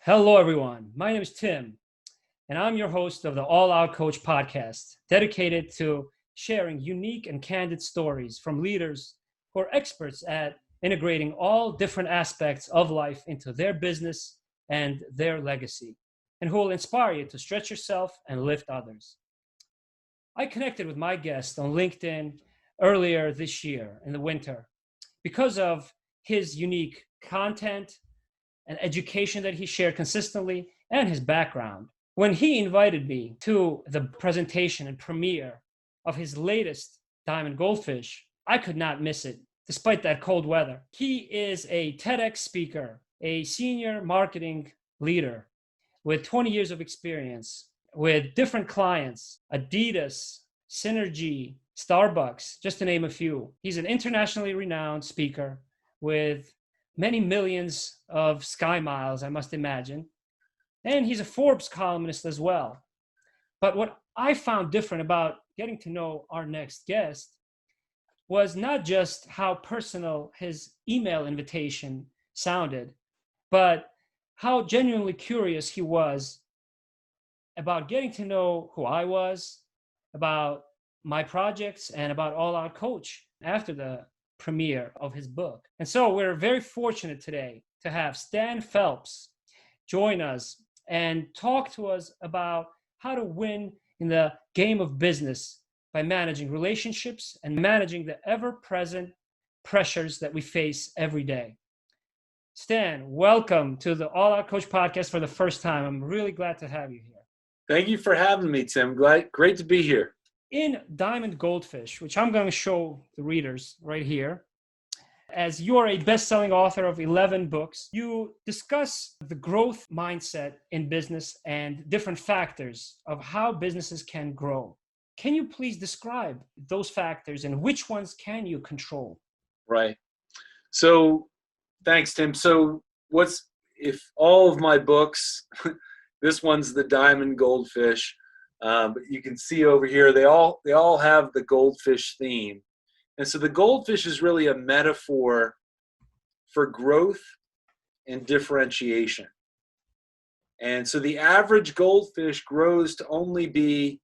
Hello, everyone. My name is Tim, and I'm your host of the All Out Coach podcast, dedicated to sharing unique and candid stories from leaders who are experts at integrating all different aspects of life into their business and their legacy, and who will inspire you to stretch yourself and lift others. I connected with my guest on LinkedIn earlier this year in the winter because of his unique content and education that he shared consistently, and his background. When he invited me to the presentation and premiere of his latest Diamond Goldfish, I could not miss it, despite that cold weather. He is a TEDx speaker, a senior marketing leader with 20 years of experience with different clients, Adidas, Synergy, Starbucks, just to name a few. He's an internationally renowned speaker with many millions of sky miles, I must imagine. And he's a Forbes columnist as well. But what I found different about getting to know our next guest was not just how personal his email invitation sounded, but how genuinely curious he was about getting to know who I was, about my projects, and about All Out Coach after the premiere of his book. And so we're very fortunate today to have Stan Phelps join us and talk to us about how to win in the game of business by managing relationships and managing the ever-present pressures that we face every day. Stan, welcome to the All Out Coach podcast for the first time. I'm really glad to have you here. Thank you for having me, Tim. Great to be here. In Diamond Goldfish, which I'm going to show the readers right here, as you are a best-selling author of 11 books, you discuss the growth mindset in business and different factors of how businesses can grow. Can you please describe those factors and which ones can you control? Right. So, thanks, Tim. So, if all of my books, this one's the Diamond Goldfish. But you can see over here, they all have the goldfish theme. And so the goldfish is really a metaphor for growth and differentiation. And so the average goldfish grows to only be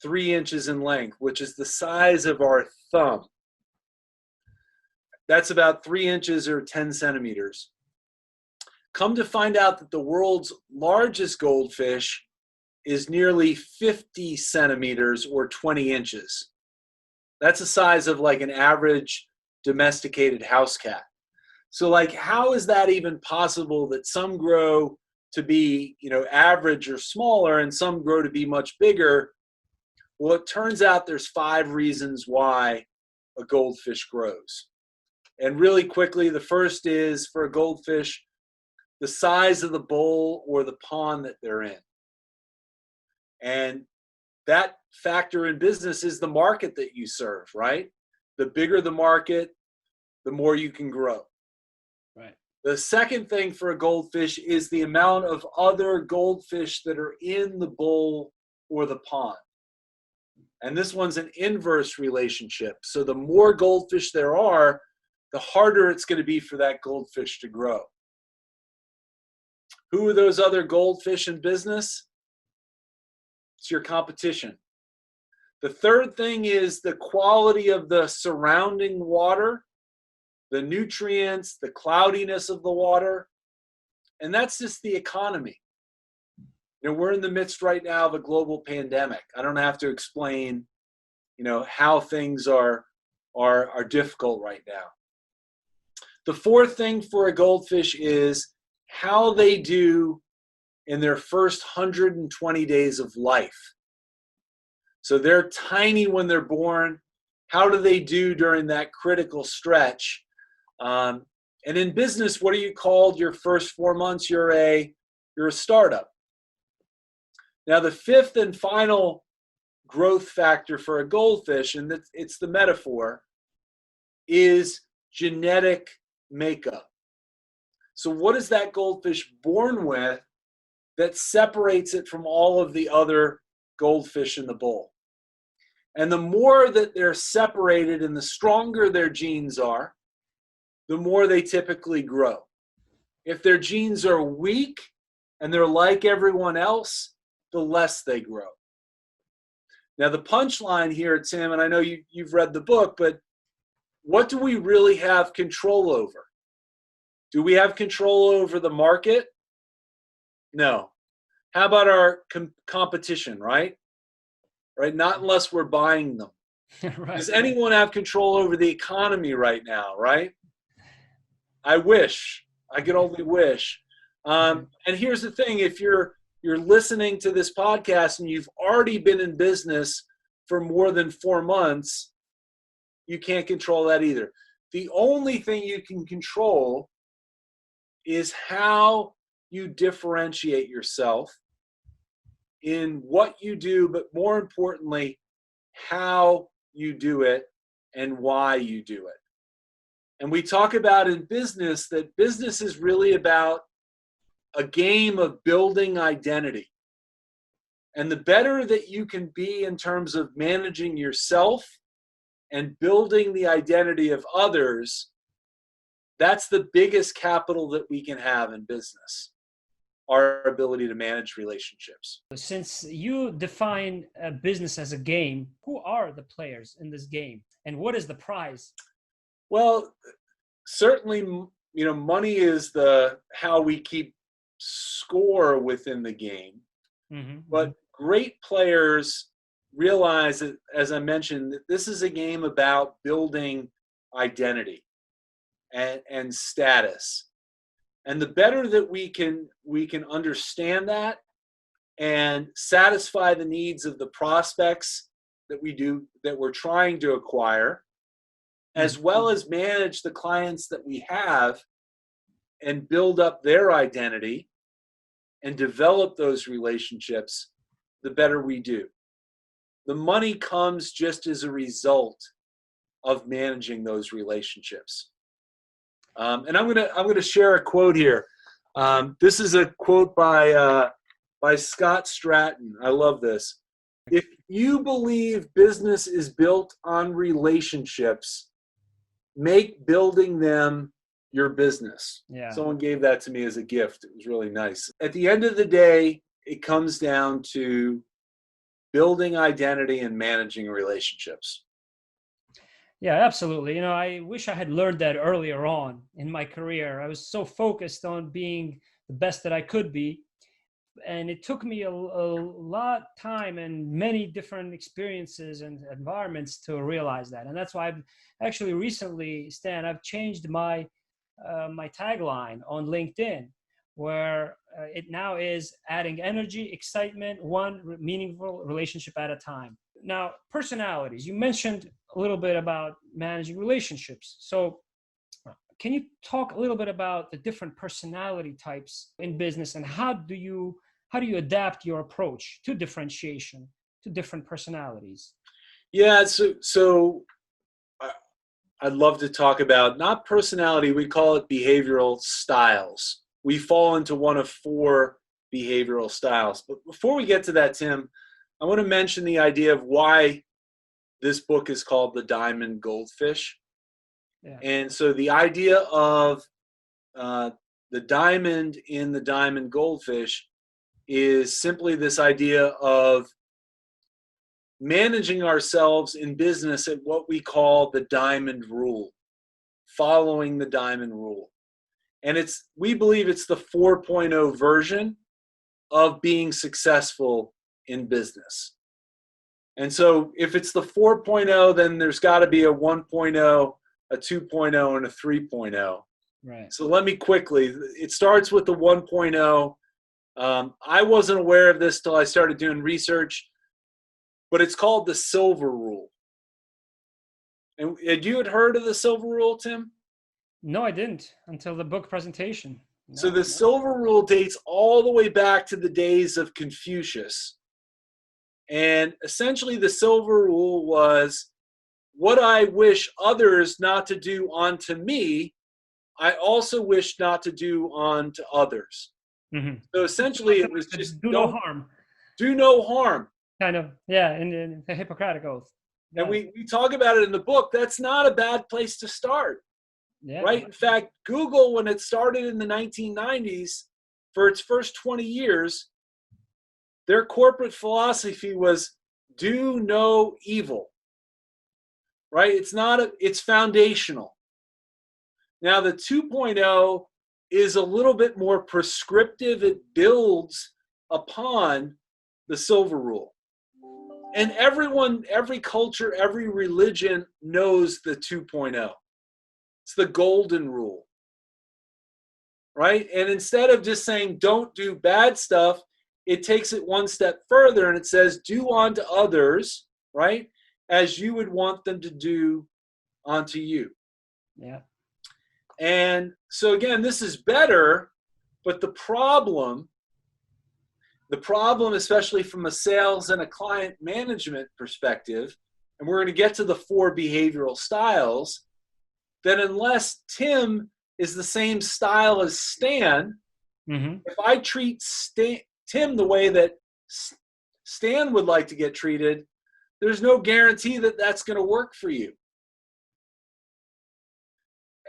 3 inches in length, which is the size of our thumb. That's about 3 inches or 10 centimeters. Come to find out that the world's largest goldfish is nearly 50 centimeters or 20 inches. That's the size of like an average domesticated house cat. So like, how is that even possible that some grow to be, average or smaller and some grow to be much bigger? Well, it turns out there's 5 reasons why a goldfish grows. And really quickly, the first is for a goldfish, the size of the bowl or the pond that they're in. And that factor in business is the market that you serve, right? The bigger the market, the more you can grow. Right. The second thing for a goldfish is the amount of other goldfish that are in the bowl or the pond. And this one's an inverse relationship. So the more goldfish there are, the harder it's going to be for that goldfish to grow. Who are those other goldfish in business? It's your competition. The third thing is the quality of the surrounding water, the nutrients, the cloudiness of the water, and that's just the economy. We're in the midst right now of a global pandemic. I don't have to explain, how things are difficult right now. The fourth thing for a goldfish is how they do in their first 120 days of life. So they're tiny when they're born. How do they do during that critical stretch? And in business, what are you called your first 4 months? You're a startup. Now, the fifth and final growth factor for a goldfish, and it's the metaphor, is genetic makeup. So what is that goldfish born with that separates it from all of the other goldfish in the bowl? And the more that they're separated and the stronger their genes are, the more they typically grow. If their genes are weak, and they're like everyone else, the less they grow. Now, the punchline here, Tim, and I know you've read the book, but what do we really have control over? Do we have control over the market? No. How about our competition, right? Right? Not unless we're buying them. Right. Does anyone have control over the economy right now, right? I wish. I could only wish. And here's the thing. If you're listening to this podcast and you've already been in business for more than 4 months, you can't control that either. The only thing you can control is how you differentiate yourself in what you do, but more importantly, how you do it and why you do it. And we talk about in business that business is really about a game of building identity. And the better that you can be in terms of managing yourself and building the identity of others, that's the biggest capital that we can have in business, our ability to manage relationships. Since you define a business as a game, who are the players in this game and what is the prize? Well, certainly, money is how we keep score within the game. Mm-hmm. But great players realize that, as I mentioned, that this is a game about building identity and status. And the better that we can understand that and satisfy the needs of the prospects that we're trying to acquire, as well as manage the clients that we have and build up their identity and develop those relationships, the better we do. The money comes just as a result of managing those relationships. And I'm gonna share a quote here. This is a quote by Scott Stratton. I love this. If you believe business is built on relationships, make building them your business. Yeah. Someone gave that to me as a gift. It was really nice. At the end of the day, it comes down to building identity and managing relationships. Yeah, absolutely. I wish I had learned that earlier on in my career. I was so focused on being the best that I could be. And it took me a lot of time and many different experiences and environments to realize that. And that's why I've actually recently, Stan, I've changed my tagline on LinkedIn, where it now is adding energy, excitement, one meaningful relationship at a time. Now, personalities, you mentioned a little bit about managing relationships. So can you talk a little bit about the different personality types in business and how do you adapt your approach to differentiation to different personalities? Yeah, so I'd love to talk about not personality, we call it behavioral styles. We fall into one of 4 behavioral styles. But before we get to that, Tim, I want to mention the idea of why this book is called The Diamond Goldfish. Yeah. And so the idea of the diamond in the diamond goldfish is simply this idea of managing ourselves in business at what we call the diamond rule, following the diamond rule. And we believe it's the 4.0 version of being successful in business. And so if it's the 4.0, then there's got to be a 1.0, a 2.0, and a 3.0. Right. So let me quickly, it starts with the 1.0. I wasn't aware of this till I started doing research, but it's called the silver rule. And had you heard of the silver rule, Tim? No, I didn't until the book presentation. So the silver rule dates all the way back to the days of Confucius. And essentially the silver rule was, what I wish others not to do unto me, I also wish not to do unto others. Mm-hmm. So essentially it was just do no harm. Do no harm. Kind of, yeah, in the Hippocratic Oath. Yeah. And we talk about it in the book. That's not a bad place to start. Yeah. Right? In fact, Google, when it started in the 1990s, for its first 20 years, their corporate philosophy was do no evil, right? It's foundational. Now the 2.0 is a little bit more prescriptive. It builds upon the silver rule. And everyone, every culture, every religion knows the 2.0. It's the golden rule, right? And instead of just saying don't do bad stuff, it takes it one step further and it says do unto others, right, as you would want them to do unto you. Yeah. And so again, this is better, but the problem, especially from a sales and a client management perspective, and we're going to get to the 4 behavioral styles, that unless Tim is the same style as Stan, if I treat Tim the way that Stan would like to get treated, there's no guarantee that that's going to work for you.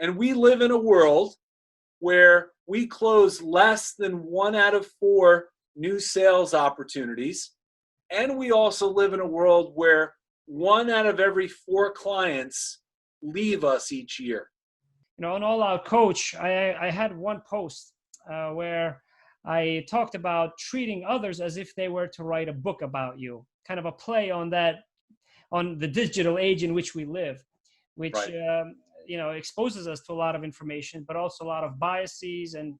And we live in a world where we close less than 1 out of 4 new sales opportunities. And we also live in a world where 1 out of every 4 clients leave us each year. You know, on All Out Coach, I had one post where I talked about treating others as if they were to write a book about you, kind of a play on that, on the digital age in which we live, which, right. You know, exposes us to a lot of information, but also a lot of biases and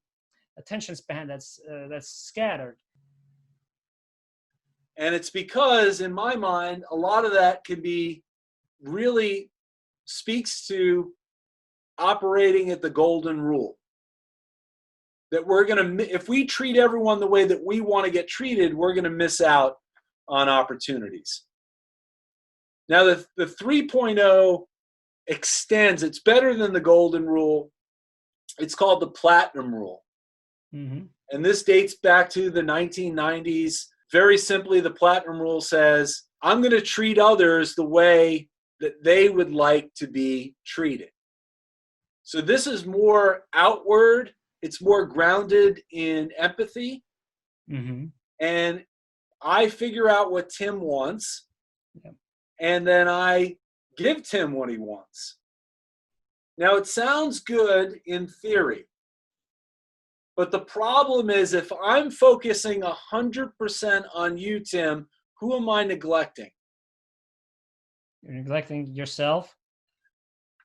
attention span that's scattered. And it's because, in my mind, a lot of that can be really speaks to operating at the golden rule. That we're going to, if we treat everyone the way that we want to get treated, we're going to miss out on opportunities. Now, the 3.0 extends. It's better than the golden rule. It's called the platinum rule. And this dates back to the 1990s. Very simply, the platinum rule says, I'm going to treat others the way that they would like to be treated. So this is more outward. It's more grounded in empathy. And I figure out what Tim wants. And then I give Tim what he wants. Now, it sounds good in theory. But the problem is, if I'm focusing 100% on you, Tim, who am I neglecting? You're neglecting yourself.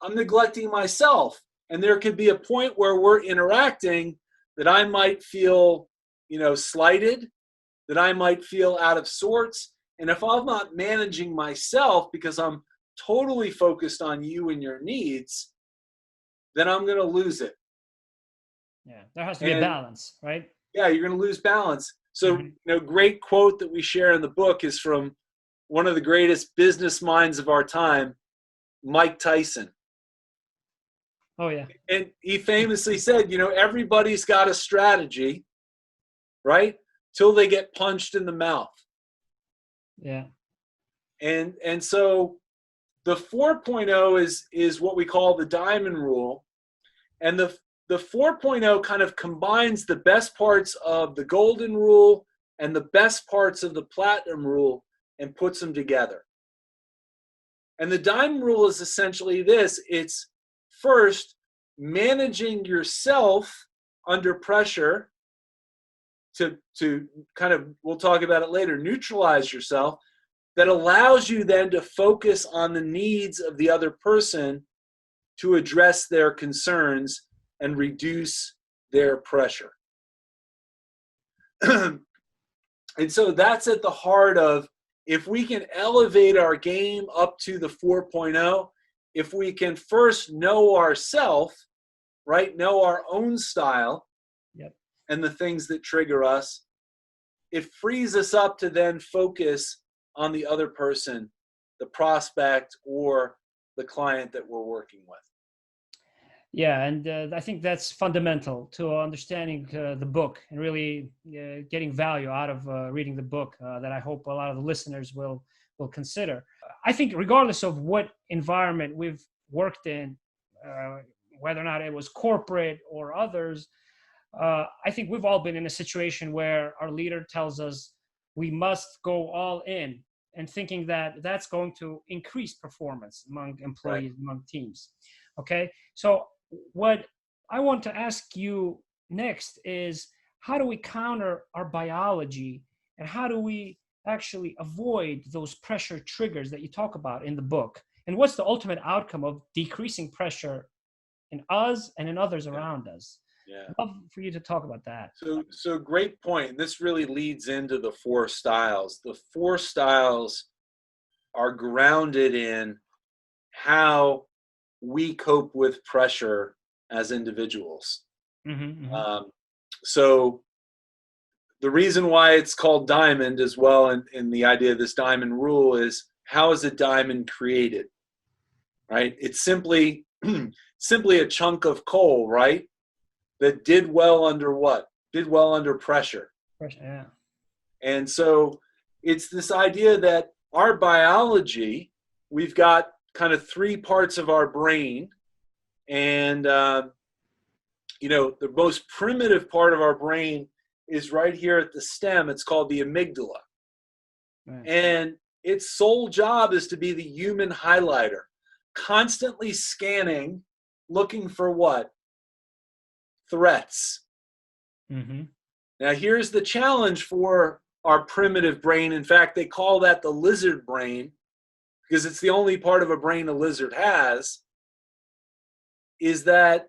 I'm neglecting myself. And there could be a point where we're interacting that I might feel, slighted, that I might feel out of sorts. And if I'm not managing myself because I'm totally focused on you and your needs, then I'm going to lose it. Yeah, there has to be a balance, right? Yeah, you're going to lose balance. So, great quote that we share in the book is from one of the greatest business minds of our time, Mike Tyson. Oh, yeah. And he famously said, everybody's got a strategy, right? Till they get punched in the mouth. Yeah. And so the 4.0 is what we call the diamond rule. And the 4.0 kind of combines the best parts of the golden rule and the best parts of the platinum rule and puts them together. And the diamond rule is essentially this. It's first managing yourself under pressure to kind of, we'll talk about it later, neutralize yourself, that allows you then to focus on the needs of the other person to address their concerns and reduce their pressure. And so that's at the heart of, if we can elevate our game up to the 4.0, if we can first know ourselves, right, know our own style, and the things that trigger us, it frees us up to then focus on the other person, the prospect or the client that we're working with. Yeah, and I think that's fundamental to understanding the book and really getting value out of reading the book that I hope a lot of the listeners will consider. I think regardless of what environment we've worked in, whether or not it was corporate or others, I think we've all been in a situation where our leader tells us we must go all in, and thinking that that's going to increase performance among employees, Right. among teams. Okay. So what I want to ask you next is, how do we counter our biology, and how do we actually avoid those pressure triggers that you talk about in the book? And what's the ultimate outcome of decreasing pressure in us and in others Yeah. around us? Yeah. I'd love for you to talk about that. So great point. This really leads into the 4 styles. The 4 styles are grounded in how we cope with pressure as individuals. Mm-hmm, mm-hmm. So the reason why it's called diamond as well, in the idea of this diamond rule, is how is a diamond created? Right? It's simply simply a chunk of coal, right? That did well under what? Did well under pressure. Yeah. And so it's this idea that our biology, we've got kind of 3 parts of our brain. And, the most primitive part of our brain is right here at the stem. It's called the amygdala. Right. And its sole job is to be the human highlighter, constantly scanning, looking for what? Threats. Mm-hmm. Now, here's the challenge for our primitive brain. In fact, they call that the lizard brain, because it's the only part of a brain a lizard has, is that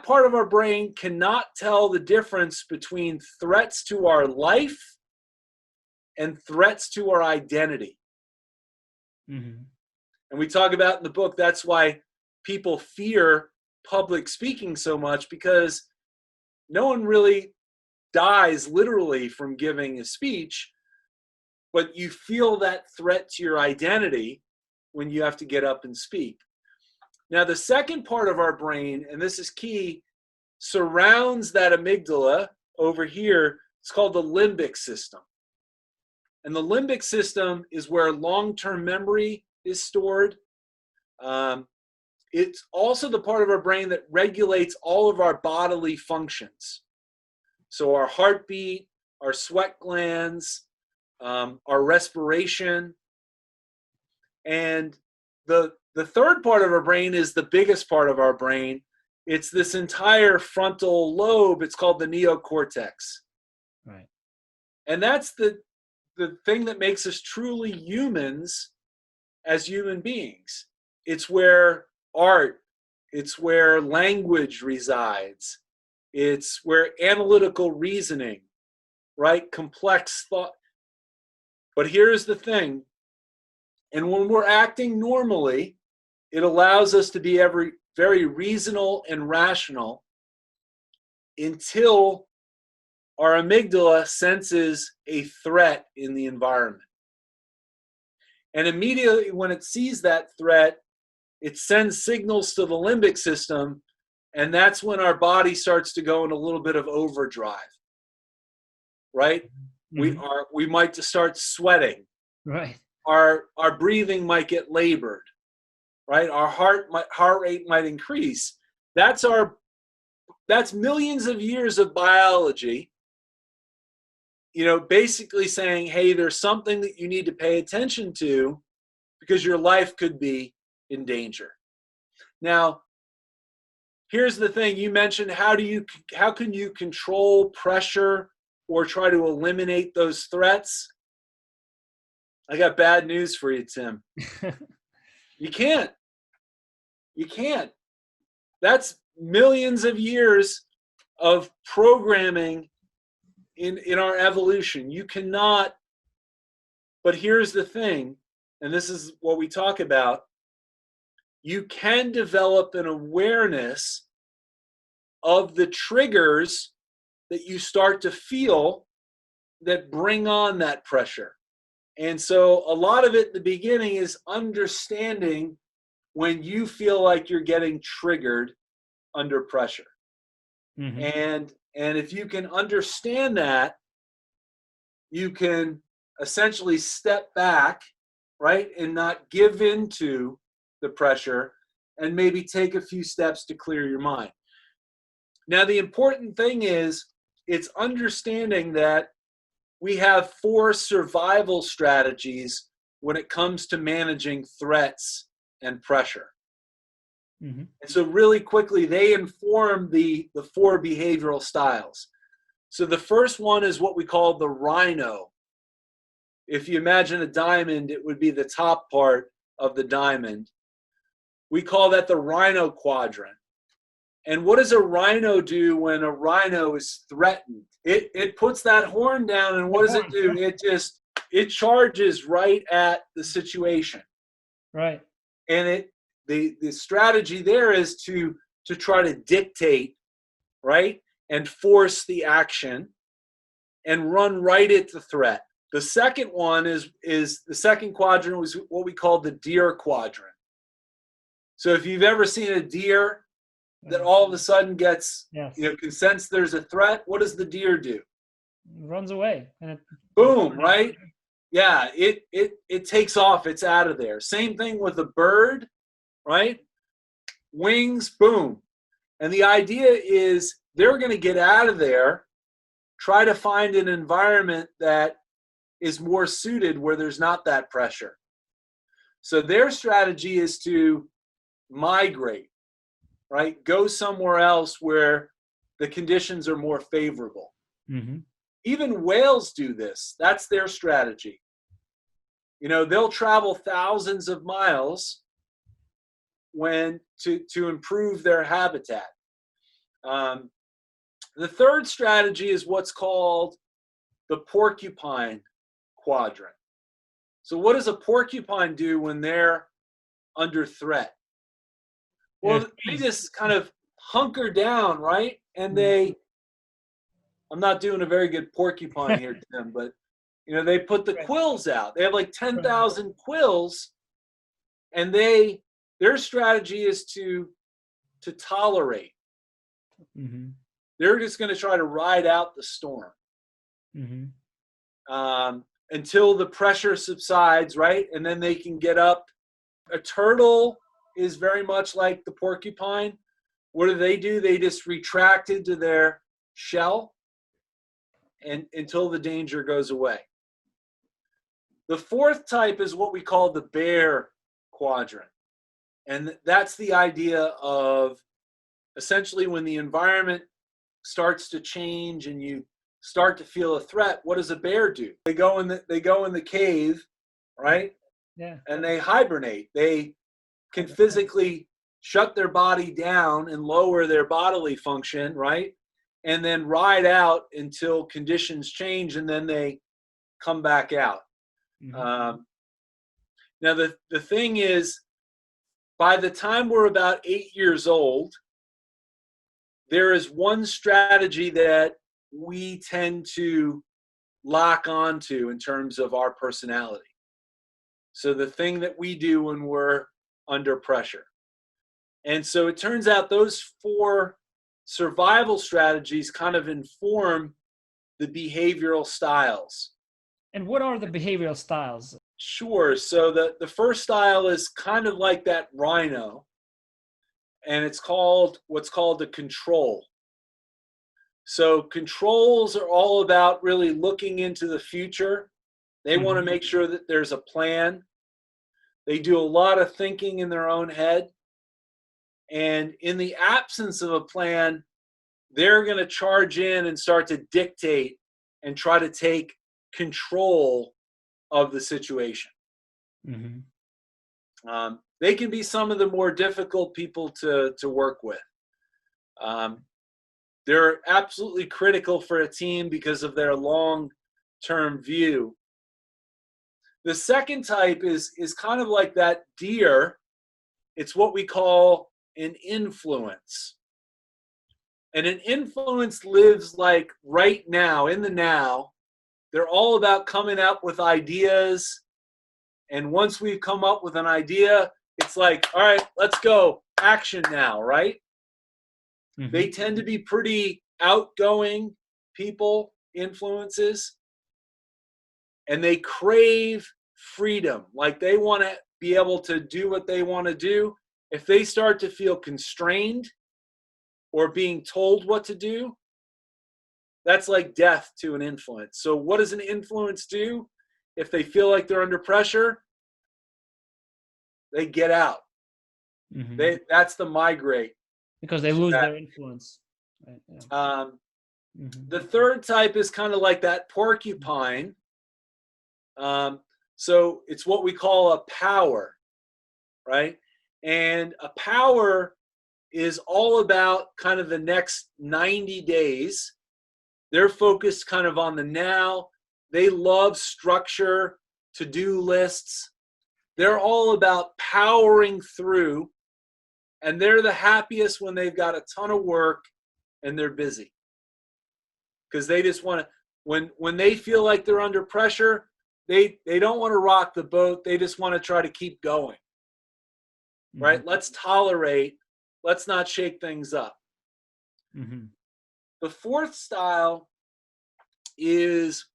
part of our brain cannot tell the difference between threats to our life and threats to our identity. Mm-hmm. And we talk about in the book, that's why people fear public speaking so much, because no one really dies literally from giving a speech, but you feel that threat to your identity when you have to get up and speak. Now, the second part of our brain, and this is key, surrounds that amygdala over here. It's called the limbic system. And the limbic system is where long-term memory is stored. It's also the part of our brain that regulates all of our bodily functions. So our heartbeat, our sweat glands, our respiration. And the third part of our brain is the biggest part of our brain. It's this entire frontal lobe. It's called the neocortex. Right. And that's the thing that makes us truly humans as human beings. It's where art, it's where language resides. It's where analytical reasoning, right? Complex thought. But here's the thing. And when we're acting normally, it allows us to be very reasonable and rational until our amygdala senses a threat in the environment. And immediately when it sees that threat, it sends signals to the limbic system, and that's when our body starts to go in a little bit of overdrive, right? Mm-hmm. We might just start sweating. Right. Our breathing might get labored, right? Our heart rate might increase. That's millions of years of biology, basically saying, hey, there's something that you need to pay attention to because your life could be in danger. Now, here's the thing. You mentioned how can you control pressure or try to eliminate those threats? I got bad news for you, Tim. You can't. You can't. That's millions of years of programming in our evolution. You cannot. But here's the thing, and this is what we talk about. You can develop an awareness of the triggers that you start to feel that bring on that pressure. And so a lot of it in the beginning is understanding when you feel like you're getting triggered under pressure. Mm-hmm. And if you can understand that, you can essentially step back, right, and not give into the pressure, and maybe take a few steps to clear your mind. Now, the important thing is it's understanding that we have 4 survival strategies when it comes to managing threats and pressure. Mm-hmm. And so really quickly, they inform the 4 behavioral styles. So the first one is what we call the rhino. If you imagine a diamond, it would be the top part of the diamond. We call that the rhino quadrant. And what does a rhino do when a rhino is threatened? It puts that horn down, and what does it do? It charges right at the situation. Right. And the strategy there is to try to dictate, right, and force the action and run right at the threat. The second one is the second quadrant was what we call the deer quadrant. So if you've ever seen a deer that all of a sudden gets, yes, can sense there's a threat, what does the deer do? It runs away. And boom, right? Yeah, it takes off. It's out of there. Same thing with a bird, right? Wings, boom. And the idea is they're going to get out of there, try to find an environment that is more suited where there's not that pressure. So their strategy is to migrate, right? Go somewhere else where the conditions are more favorable. Mm-hmm. Even whales do this. That's their strategy. They'll travel thousands of miles to improve their habitat. The third strategy is what's called the porcupine quadrant. So what does a porcupine do when they're under threat? Well, they just kind of hunker down, right? And I'm not doing a very good porcupine here, Tim, but they put the quills out. They have like 10,000 quills, and their strategy is to tolerate. Mm-hmm. They're just going to try to ride out the storm. Mm-hmm. Until the pressure subsides, right? And then they can get up. A turtle is very much like the porcupine. What do? They just retract into their shell and until the danger goes away. The fourth type is what we call the bear quadrant. And that's the idea of essentially when the environment starts to change and you start to feel a threat, what does a bear do? They go in the cave, right? Yeah. And they hibernate. They can physically shut their body down and lower their bodily function, right? And then ride out until conditions change, and then they come back out. Mm-hmm. Now, the thing is, by the time we're about 8 years old, there is one strategy that we tend to lock onto in terms of our personality. So the thing that we do when we're under pressure. And so it turns out those 4 survival strategies kind of inform the behavioral styles. And what are the behavioral styles? Sure. So the first style is kind of like that rhino, and it's what's called a control. So controls are all about really looking into the future. They want to make sure that there's a plan. They do a lot of thinking in their own head. And in the absence of a plan, they're going to charge in and start to dictate and try to take control of the situation. Mm-hmm. They can be some of the more difficult people to work with. They're absolutely critical for a team because of their long-term view. The second type is kind of like that deer. It's what we call an influence. And an influence lives like right now, in the now. They're all about coming up with ideas. And once we've come up with an idea, it's like, all right, let's go. Action now, right? Mm-hmm. They tend to be pretty outgoing people, influences. And they crave freedom. Like they want to be able to do what they want to do. If they start to feel constrained, or being told what to do, that's like death to an influence. So what does an influence do? If they feel like they're under pressure, they get out. That's the migrate. Because they lose their influence. Right? Yeah. The third type is kind of like that porcupine. So it's what we call a power, right? And a power is all about kind of the next 90 days. They're focused kind of on the now. They love structure, to-do lists. They're all about powering through, and they're the happiest when they've got a ton of work and they're busy. Because they just want to, when they feel like they're under pressure, they don't want to rock the boat. They just want to try to keep going. Right? Let's tolerate. Let's not shake things up. The fourth style is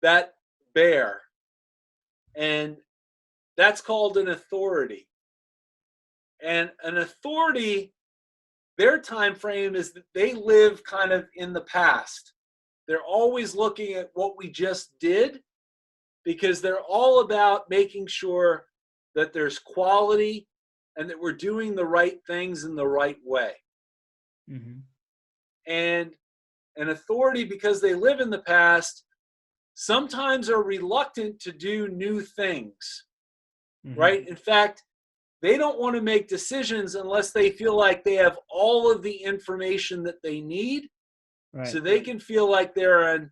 that bear, and that's called an authority. And an authority, their time frame is that they live kind of in the past. They're always looking at what we just did, because they're all about making sure that there's quality and that we're doing the right things in the right way. And an authority, because they live in the past, sometimes are reluctant to do new things, right? In fact, they don't want to make decisions unless they feel like they have all of the information that they need, so they can feel like they're an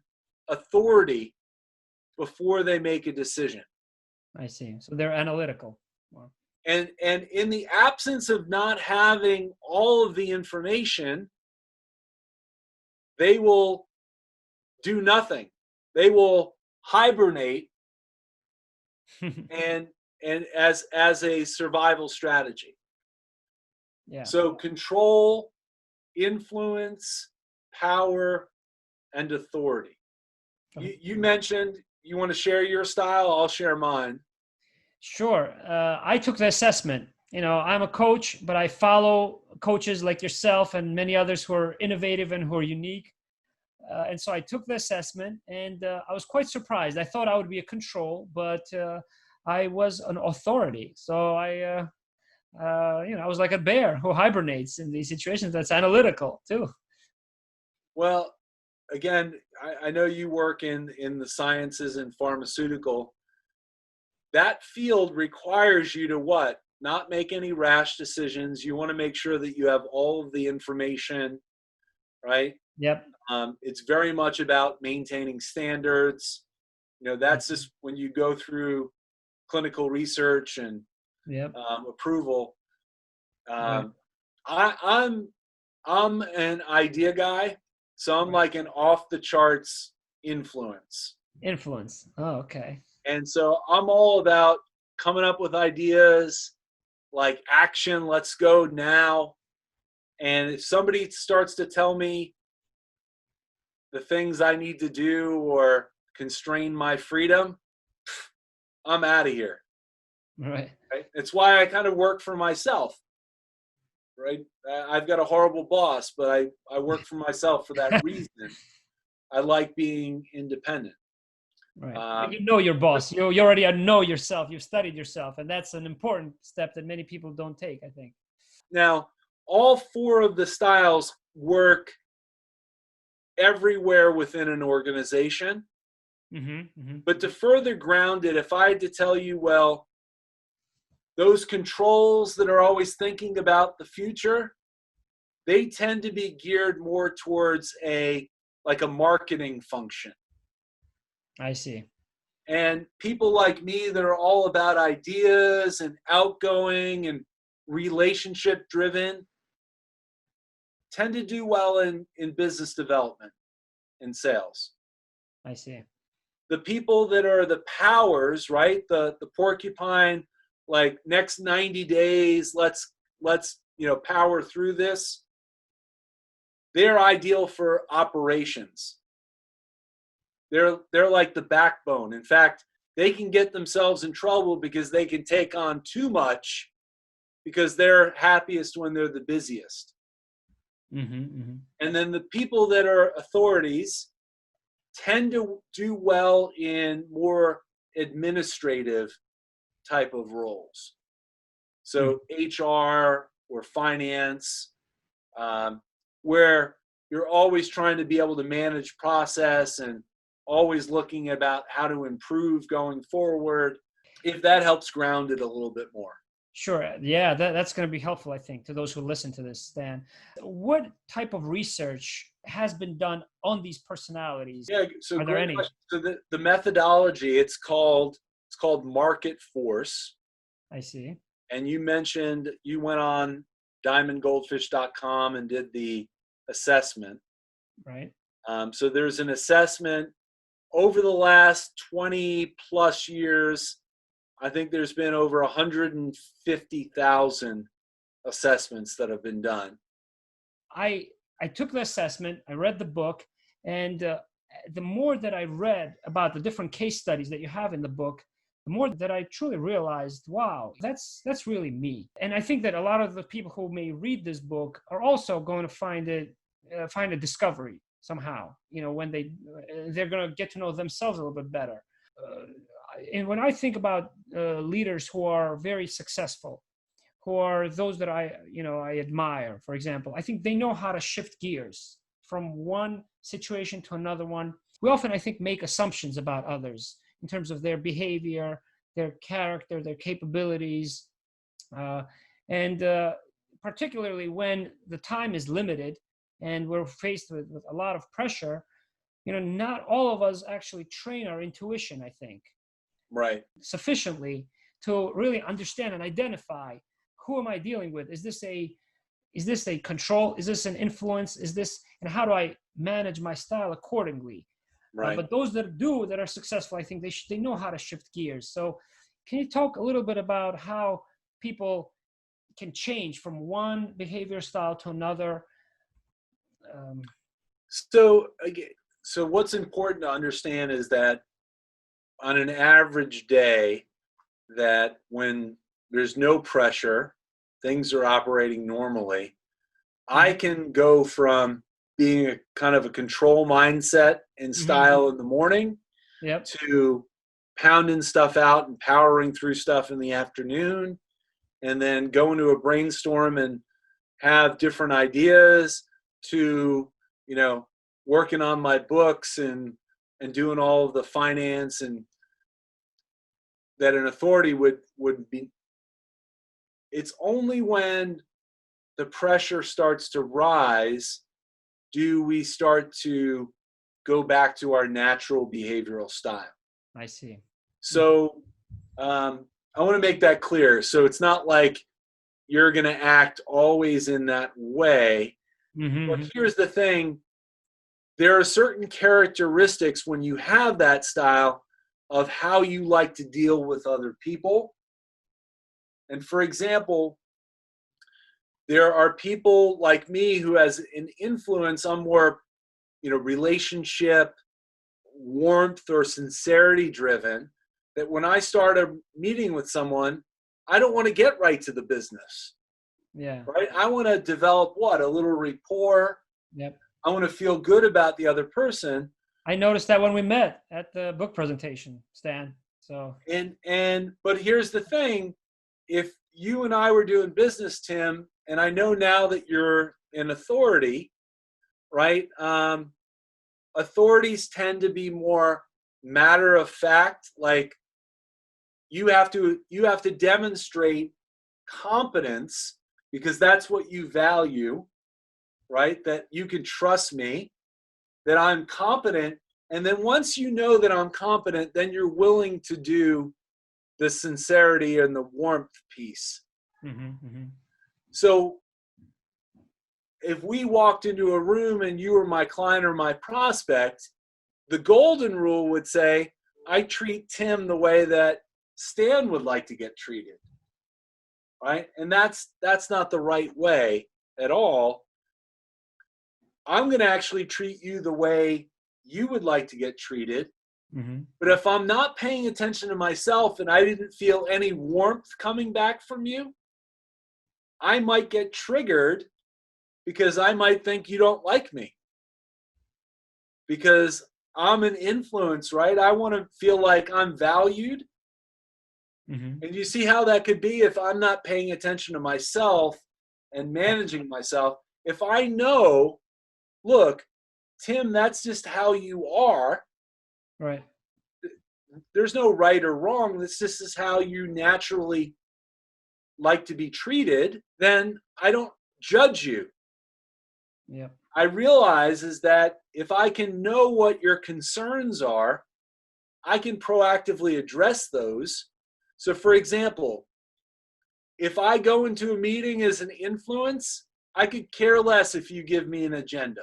authority before they make a decision. I see. So they're analytical. Wow. And in the absence of not having all of the information, they will do nothing. They will hibernate and as a survival strategy. Yeah. So control, influence, power, and authority. You mentioned you want to share your style. I'll share mine. Sure. I took the assessment. I'm a coach, but I follow coaches like yourself and many others who are innovative and who are unique. And so I took the assessment, and I was quite surprised. I thought I would be a control, but I was an authority. So I was like a bear who hibernates in these situations. That's analytical too. Well, again, I know you work in the sciences and pharmaceutical. That field requires you to what? Not make any rash decisions. You want to make sure that you have all of the information, right? Yep. It's very much about maintaining standards. That's just when you go through clinical research and approval. I'm an idea guy, so I'm like an off the charts influence. Oh, okay. And so I'm all about coming up with ideas, like action, let's go now. And if somebody starts to tell me the things I need to do or constrain my freedom, I'm out of here. Right. It's why I kind of work for myself, right? I've got a horrible boss, but I work for myself for that reason. I like being independent. Right. You know your boss. You already know yourself. You've studied yourself. And that's an important step that many people don't take, I think. Now, all four of the styles work everywhere within an organization. But to further ground it, if I had to tell you, well, those controls that are always thinking about the future, they tend to be geared more towards a marketing function. I see. And people like me that are all about ideas and outgoing and relationship driven tend to do well in business development and sales. I see. The people that are the powers, right? The porcupine, like next 90 days, let's power through this. They're ideal for operations. They're like the backbone. In fact, they can get themselves in trouble because they can take on too much, because they're happiest when they're the busiest. And then the people that are authorities tend to do well in more administrative type of roles. So HR or finance, where you're always trying to be able to manage process and always looking about how to improve going forward, if that helps ground it a little bit more. Sure. Yeah, that's going to be helpful, I think, to those who listen to this, Stan. What type of research has been done on these personalities? Yeah, so are there any? So the methodology, it's called market force. I see. And you mentioned you went on diamondgoldfish.com and did the assessment. Right. So there's an assessment over the last 20 plus years. I think there's been over 150,000 assessments that have been done. I took the assessment, I read the book, and the more that I read about the different case studies that you have in the book, the more that I truly realized, wow, that's really me. And I think that a lot of the people who may read this book are also going to find a discovery somehow. When they're going to get to know themselves a little bit better. And when I think about leaders who are very successful, who are those that I admire, for example, I think they know how to shift gears from one situation to another one. We often, I think, make assumptions about others in terms of their behavior, their character, their capabilities. And particularly when the time is limited and we're faced with a lot of pressure, not all of us actually train our intuition, I think. Right. Sufficiently to really understand and identify, who am I dealing with? Is this a control? Is this an influence? And how do I manage my style accordingly? Right. But those that are successful, I think they know how to shift gears. So can you talk a little bit about how people can change from one behavior style to another? So what's important to understand is that on an average day, that when there's no pressure, things are operating normally, I can go from being a kind of a control mindset and style in the morning to pounding stuff out and powering through stuff in the afternoon, and then go into a brainstorm and have different ideas, to working on my books and doing all of the finance and that an authority would be. It's only when the pressure starts to rise do we start to go back to our natural behavioral style. I see. So I want to make that clear. So it's not like you're going to act always in that way. But here's the thing. There are certain characteristics when you have that style of how you like to deal with other people. And for example, there are people like me who has an influence on more, relationship, warmth, or sincerity driven, that when I start a meeting with someone, I don't want to get right to the business. Yeah. Right? I want to develop a little rapport. Yep. I want to feel good about the other person. I noticed that when we met at the book presentation, Stan. So but here's the thing. If you and I were doing business, Tim, and I know now that you're an authority, right? Authorities tend to be more matter of fact. Like you have to demonstrate competence because that's what you value, right? That you can trust me, that I'm competent. And then once you know that I'm competent, then you're willing to do the sincerity and the warmth piece. So if we walked into a room and you were my client or my prospect, the golden rule would say, I treat Tim the way that Stan would like to get treated, right? And that's not the right way at all. I'm going to actually treat you the way you would like to get treated. But if I'm not paying attention to myself and I didn't feel any warmth coming back from you, I might get triggered because I might think you don't like me because I'm an influence, right? I want to feel like I'm valued. Mm-hmm. And you see how that could be if I'm not paying attention to myself and managing myself. If I know, look, Tim, that's just how you are. Right. There's no right or wrong. This is how you naturally like to be treated. Then I don't judge you. Yep. I realize is that if I can know what your concerns are, I can proactively address those. So for example, if I go into a meeting as an influence, I could care less if you give me an agenda,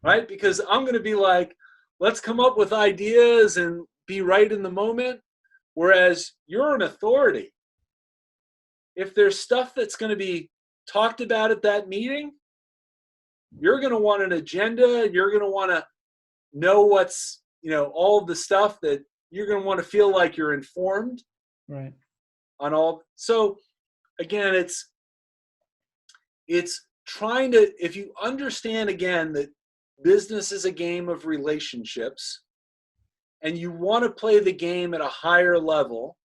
right? Because I'm going to be like, let's come up with ideas and be right in the moment. Whereas you're an authority. If there's stuff that's going to be talked about at that meeting, you're going to want an agenda. You're going to want to know what's, all of the stuff that you're going to want to feel like you're informed. Right. On all. So again, it's trying to, if you understand again that business is a game of relationships and you want to play the game at a higher level,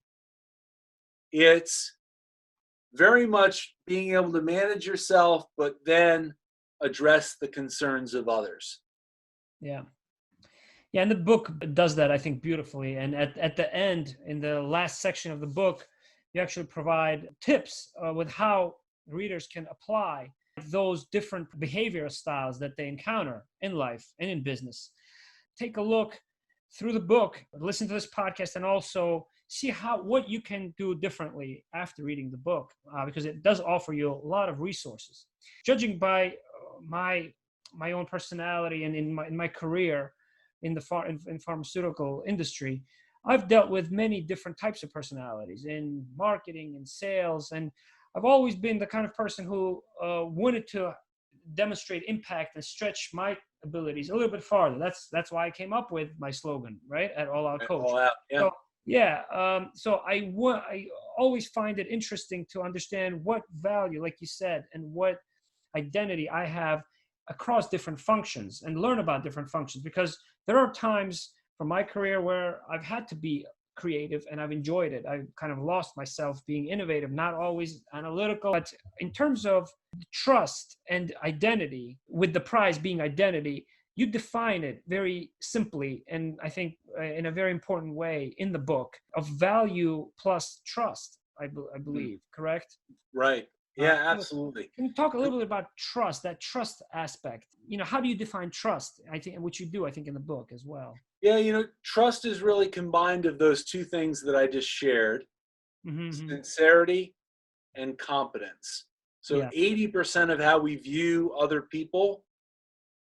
it's very much being able to manage yourself, but then address the concerns of others. Yeah. Yeah, and the book does that, I think, beautifully. And at the end, in the last section of the book, you actually provide tips with how readers can apply those different behavioral styles that they encounter in life and in business. Take a look through the book, listen to this podcast, and also see what you can do differently after reading the book, because it does offer you a lot of resources. Judging by my own personality and in my career in the in pharmaceutical industry, I've dealt with many different types of personalities in marketing and sales, and I've always been the kind of person who wanted to demonstrate impact and stretch my abilities a little bit farther. That's why I came up with my slogan, right, at All Out Coach. All out, yeah. So yeah, so I always find it interesting to understand what value, like you said, and what identity I have across different functions and learn about different functions, because there are times from my career where I've had to be creative and I've enjoyed it. I've kind of lost myself being innovative, not always analytical. But in terms of trust and identity, with the prize being identity, you define it very simply, and I think in a very important way in the book, of value plus trust, I believe, correct? Right. Yeah, absolutely. Can you talk a little bit about trust, that trust aspect? How do you define trust? I think, which you do, I think, in the book as well. Yeah, trust is really combined of those two things that I just shared, sincerity and competence. So 80% of how we view other people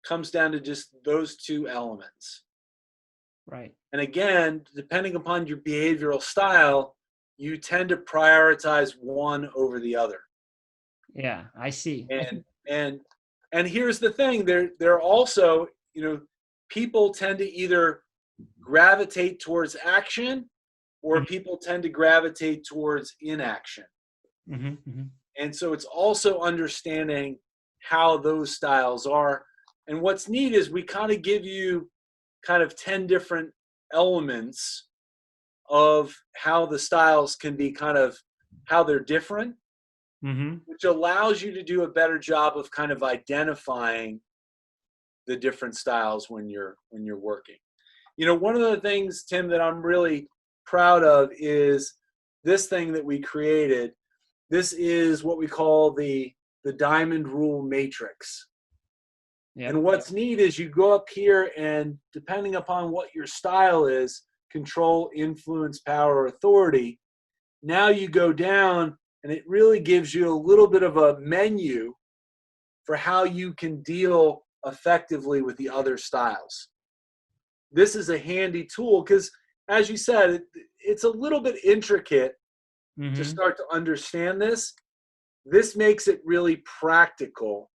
comes down to just those two elements. Right. And again, depending upon your behavioral style, you tend to prioritize one over the other. Yeah, I see. And here's the thing, they're also, people tend to either gravitate towards action or people tend to gravitate towards inaction. And so it's also understanding how those styles are. And what's neat is we kind of give you kind of 10 different elements of how the styles can be, kind of how they're different, which allows you to do a better job of kind of identifying the different styles when you're working. One of the things, Tim, that I'm really proud of is this thing that we created. This is what we call the diamond rule matrix. Yep. And what's neat is you go up here and depending upon what your style is, control, influence, power, authority, now you go down and it really gives you a little bit of a menu for how you can deal effectively with the other styles. This is a handy tool because, as you said, it's a little bit intricate to start to understand this. This makes it really practical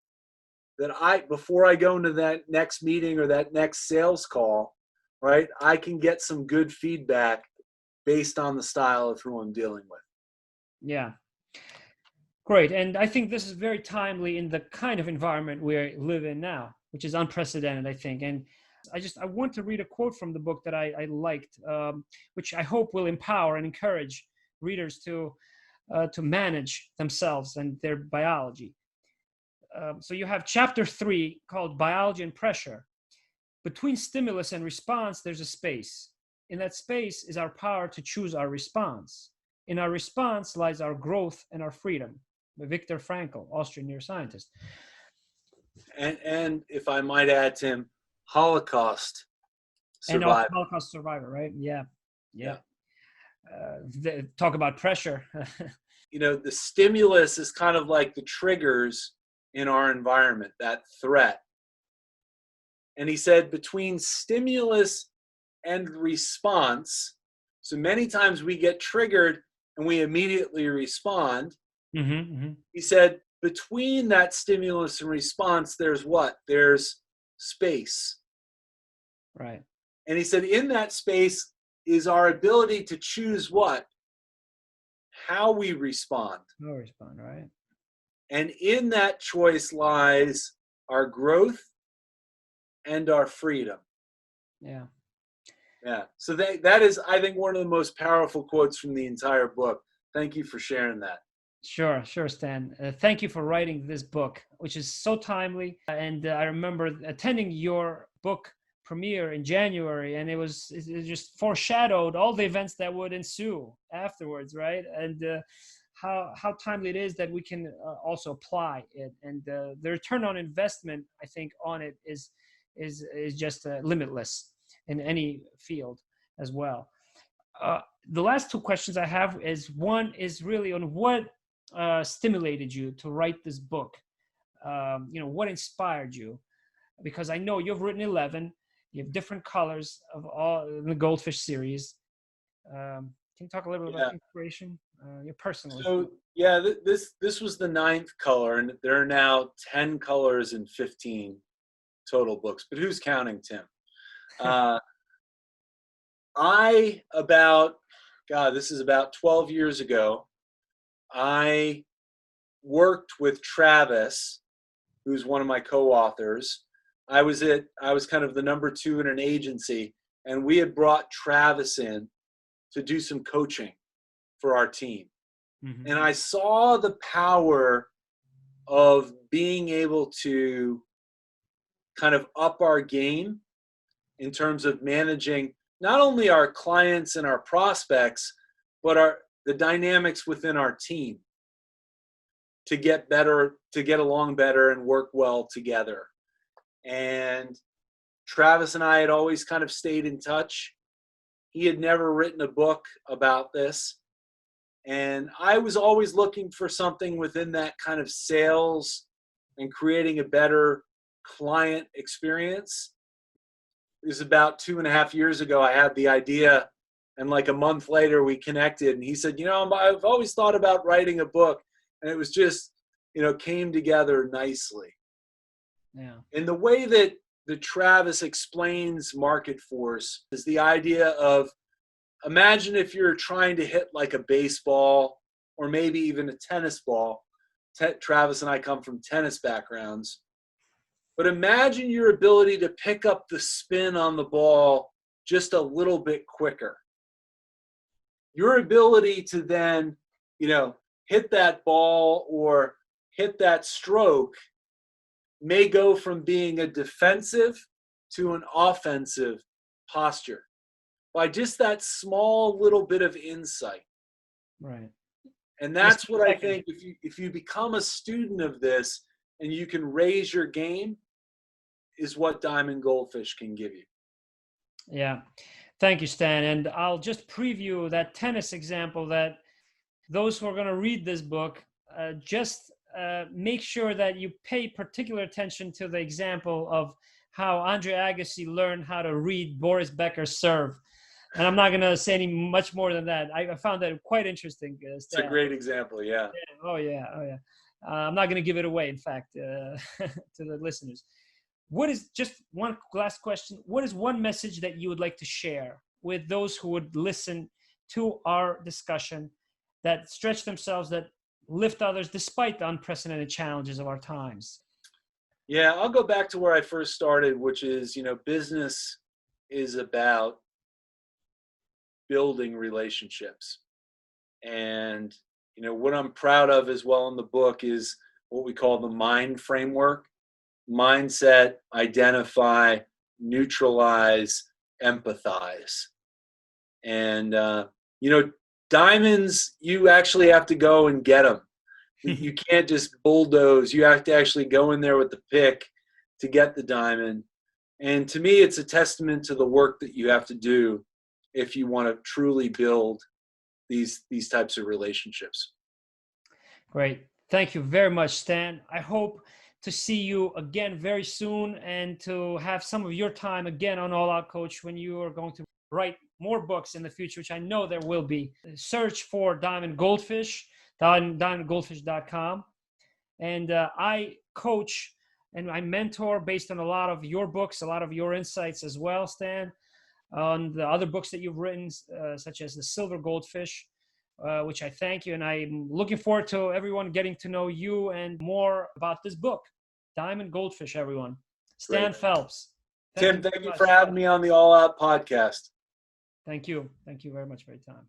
that before I go into that next meeting or that next sales call, right, I can get some good feedback based on the style of who I'm dealing with. Yeah. Great. And I think this is very timely in the kind of environment we live in now, which is unprecedented, I think. And I want to read a quote from the book that I liked, which I hope will empower and encourage readers to manage themselves and their biology. So you have chapter 3 called Biology and Pressure. Between stimulus and response, there's a space. In that space is our power to choose our response. In our response lies our growth and our freedom. By Viktor Frankl, Austrian neuroscientist. And if I might add, Tim, Holocaust survivor. And Holocaust survivor, right? Yeah. Talk about pressure. The stimulus is kind of like the triggers in our environment, that threat. And he said between stimulus and response, so many times we get triggered and we immediately respond. He said between that stimulus and response, there's what? There's space. Right. And he said in that space is our ability to choose what? How we respond. How we respond, right. And in that choice lies our growth and our freedom. Yeah. So that is, I think, one of the most powerful quotes from the entire book. Thank you for sharing that. Sure, Stan. Thank you for writing this book, which is so timely. And I remember attending your book premiere in January, and it just foreshadowed all the events that would ensue afterwards, right? And how timely it is that we can also apply it. And the return on investment, I think, on it is just limitless in any field as well. The last two questions I have is, one is really on what stimulated you to write this book. What inspired you? Because I know you've written 11. You have different colors of all in the Goldfish series. Can you talk a little bit about inspiration, your personal? So this was the 9th color, and there are now 10 colors and 15 total books. But who's counting, Tim? This is about 12 years ago. I worked with Travis, who's one of my co-authors. I was kind of the number 2 in an agency, and we had brought Travis in to do some coaching for our team. Mm-hmm. And I saw the power of being able to kind of up our game in terms of managing not only our clients and our prospects, but the dynamics within our team to get along better and work well together. And Travis and I had always kind of stayed in touch. He had never written a book about this. And I was always looking for something within that kind of sales and creating a better client experience. It was about 2.5 years ago I had the idea, and like a month later we connected, and he said, I've always thought about writing a book, and it was just, came together nicely. Yeah. And the way that the Travis explains market force is the idea of, imagine if you're trying to hit like a baseball or maybe even a tennis ball. Travis and I come from tennis backgrounds. But imagine your ability to pick up the spin on the ball just a little bit quicker. Your ability to then, hit that ball or hit that stroke may go from being a defensive to an offensive posture by just that small little bit of insight. Right. And that's what I think, if you become a student of this and you can raise your game, is what Diamond Goldfish can give you. Yeah. Thank you, Stan. And I'll just preview that tennis example, that those who are going to read this book, make sure that you pay particular attention to the example of how Andre Agassi learned how to read Boris Becker's serve. And I'm not going to say any much more than that. I found that quite interesting. It's a great example, yeah. Oh, yeah. I'm not going to give it away, in fact, to the listeners. What is, just one last question, what is one message that you would like to share with those who would listen to our discussion that stretch themselves, that lift others despite the unprecedented challenges of our times? Yeah, I'll go back to where I first started, which is, business is about building relationships. And, what I'm proud of as well in the book is what we call the MIND framework: mindset, identify, neutralize, empathize. And, diamonds, you actually have to go and get them. You can't just bulldoze. You have to actually go in there with the pick to get the diamond. And to me, it's a testament to the work that you have to do if you want to truly build these types of relationships. Great. Thank you very much, Stan. I hope to see you again very soon and to have some of your time again on All Out Coach when you are going to write more books in the future, which I know there will be. Search for Diamond Goldfish, diamondgoldfish.com. And I coach and I mentor based on a lot of your books, a lot of your insights as well, Stan, on the other books that you've written, such as The Silver Goldfish, which I thank you. And I'm looking forward to everyone getting to know you and more about this book, Diamond Goldfish, everyone. Stan Great. Phelps. Tim, thank you for having me on the All Out podcast. Thank you. Thank you very much for your time.